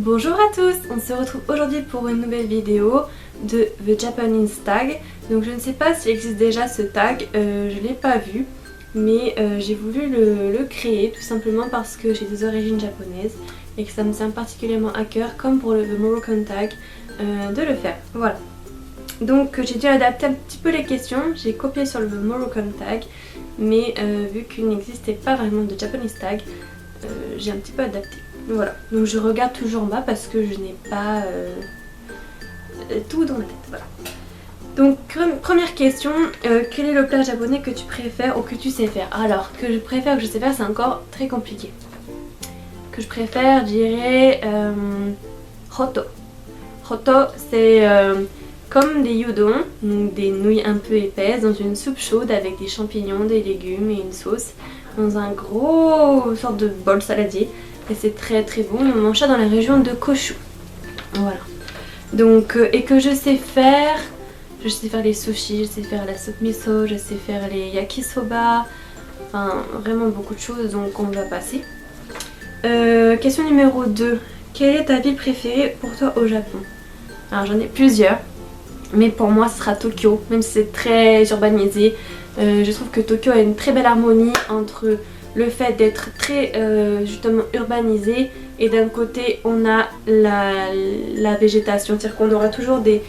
Bonjour à tous, on se retrouve aujourd'hui pour une nouvelle vidéo de The Japanese Tag. Donc je ne sais pas s'il existe déjà ce tag, je ne l'ai pas vu, mais j'ai voulu le créer tout simplement parce que j'ai des origines japonaises et que ça me tient particulièrement à cœur, comme pour le Moroccan Tag, de le faire. Voilà. Donc j'ai dû adapter un petit peu les questions, j'ai copié sur le Moroccan Tag, mais vu qu'il n'existait pas vraiment de Japanese Tag, j'ai un petit peu adapté. Voilà, donc je regarde toujours en bas parce que je n'ai pas tout dans la tête. Voilà. Donc première question, quel est le plat japonais que tu préfères ou que tu sais faire? Alors, que je préfère ou que je sais faire, c'est encore très compliqué. Que je préfère, je dirais Hoto. Hoto, c'est comme des udon, donc des nouilles un peu épaisses dans une soupe chaude avec des champignons, des légumes et une sauce dans un gros sorte de bol saladier. Et c'est très très bon, on mange ça dans la région de Koshu. Voilà. Donc, et que je sais faire les sushis, je sais faire la soupe miso, je sais faire les yakisoba, enfin vraiment beaucoup de choses, donc on va passer. Question numéro 2. Quelle est ta ville préférée pour toi au Japon? Alors j'en ai plusieurs, mais pour moi ce sera Tokyo, même si c'est très urbanisé. Je trouve que Tokyo a une très belle harmonie entre le fait d'être très justement urbanisé et d'un côté on a la végétation, c'est-à-dire qu'on aura toujours des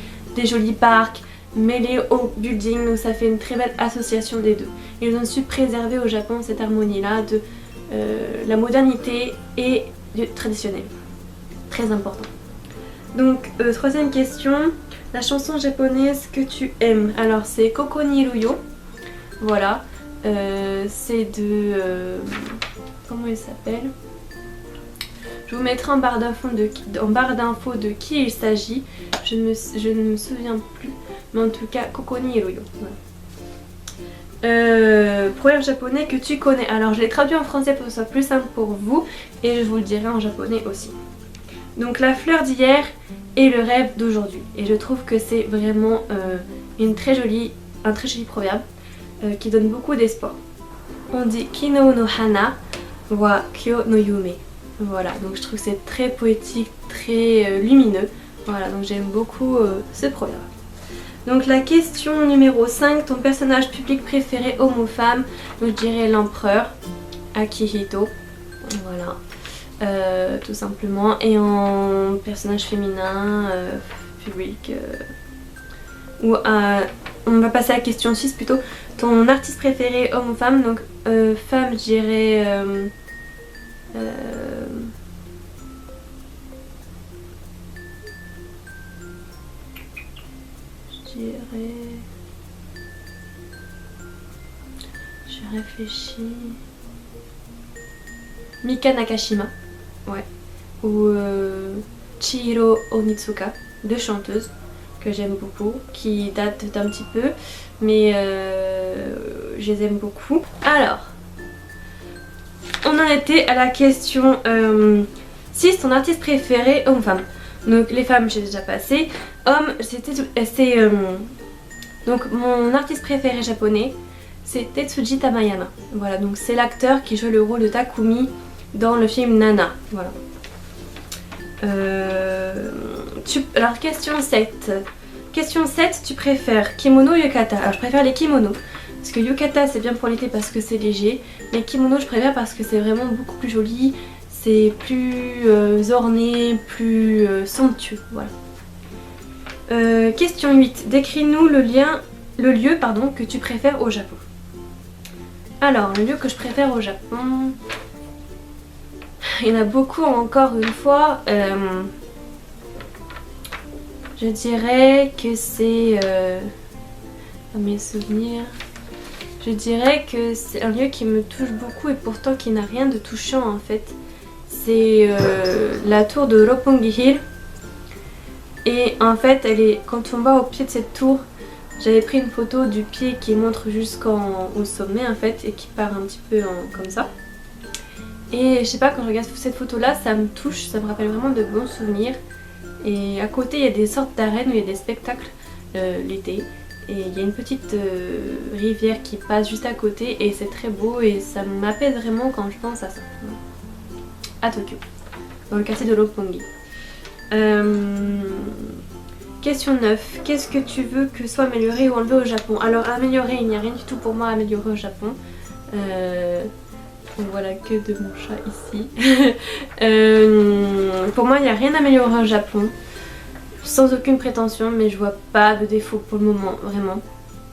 jolis parcs mêlés aux buildings, donc ça fait une très belle association des deux. Ils ont su préserver au Japon cette harmonie-là de la modernité et du traditionnel. Très important. Donc troisième question, la chanson japonaise que tu aimes. Alors c'est Koko ni Ruyo, voilà. C'est de... comment il s'appelle? Je vous mettrai en barre d'infos de qui il s'agit. Je ne me souviens plus. Mais en tout cas, Koko ni Ruyo. Voilà. Proverbe japonais que tu connais. Alors je l'ai traduit en français pour que ce soit plus simple pour vous. Et je vous le dirai en japonais aussi. Donc la fleur d'hier est le rêve d'aujourd'hui. Et je trouve que c'est vraiment un très joli proverbe. Qui donne beaucoup d'espoir. On dit Kino no hana wa kyo no yume. Voilà, donc je trouve que c'est très poétique, très lumineux. Voilà, donc j'aime beaucoup ce proverbe. Donc la question numéro 5, ton personnage public préféré homme ou femme? Donc je dirais l'empereur, Akihito. Voilà, tout simplement. Et en personnage féminin, public, on va passer à la question 6 plutôt. Ton artiste préféré, homme ou femme? Donc femme, je dirais je réfléchis. Mika Nakashima, ouais. Ou Chihiro Onitsuka, deux chanteuses que j'aime beaucoup, qui datent d'un petit peu, mais je les aime beaucoup. Alors, on en était à la question 6, ton artiste préféré, homme ou femme? Donc les femmes j'ai déjà passé, homme donc mon artiste préféré japonais c'est Tetsuji Tamayama. Voilà, donc c'est l'acteur qui joue le rôle de Takumi dans le film Nana. Voilà. Alors question 7. Question 7, tu préfères kimono ou yukata? Alors je préfère les kimonos. Parce que yukata c'est bien pour l'été parce que c'est léger. Mais kimono je préfère parce que c'est vraiment beaucoup plus joli. C'est plus orné, plus somptueux. Voilà. Question 8. Décris-nous le lieu que tu préfères au Japon. Alors, le lieu que je préfère au Japon... Il y en a beaucoup encore une fois. Je dirais que c'est... dans mes souvenirs... Je dirais que c'est un lieu qui me touche beaucoup et pourtant qui n'a rien de touchant en fait. C'est la tour de Roppongi Hill. Et en fait, quand on va au pied de cette tour, j'avais pris une photo du pied qui montre jusqu'au sommet en fait et qui part un petit peu comme ça. Et je sais pas, quand je regarde cette photo là, ça me touche, ça me rappelle vraiment de bons souvenirs. Et à côté, il y a des sortes d'arènes où il y a des spectacles l'été. Et il y a une petite rivière qui passe juste à côté et c'est très beau et ça m'apaise vraiment quand je pense à ça. À Tokyo, dans le quartier de Roppongi. Question 9. Qu'est-ce que tu veux que soit amélioré ou enlevé au Japon? Alors améliorer, il n'y a rien du tout pour moi à améliorer au Japon. Donc voilà, que de mon chat ici. Pour moi, il n'y a rien à améliorer au Japon. Sans aucune prétention, mais je vois pas de défaut pour le moment, vraiment.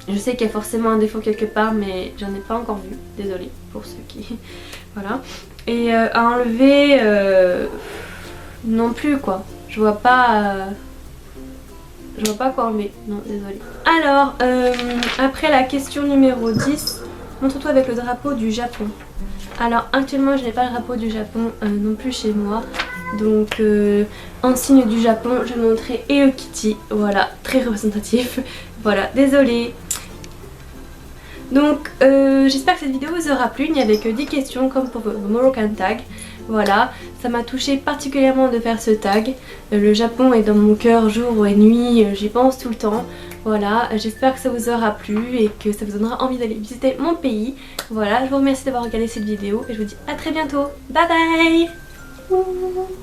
Je sais qu'il y a forcément un défaut quelque part, mais j'en ai pas encore vu. Désolée pour ceux qui... Voilà. Et à enlever... non plus, quoi. Je vois pas... Je vois pas quoi enlever. Non, désolée. Alors, après la question numéro 10, montre-toi avec le drapeau du Japon. Alors, actuellement, je n'ai pas le drapeau du Japon non plus chez moi. Donc, en signe du Japon, je vais montrer Hello Kitty. Voilà, très représentatif. Voilà, désolée. Donc, j'espère que cette vidéo vous aura plu. Il n'y avait que 10 questions comme pour le Moroccan tag. Voilà, ça m'a touché particulièrement de faire ce tag. Le Japon est dans mon cœur jour et nuit, j'y pense tout le temps. Voilà, j'espère que ça vous aura plu et que ça vous donnera envie d'aller visiter mon pays. Voilà, je vous remercie d'avoir regardé cette vidéo et je vous dis à très bientôt. Bye bye.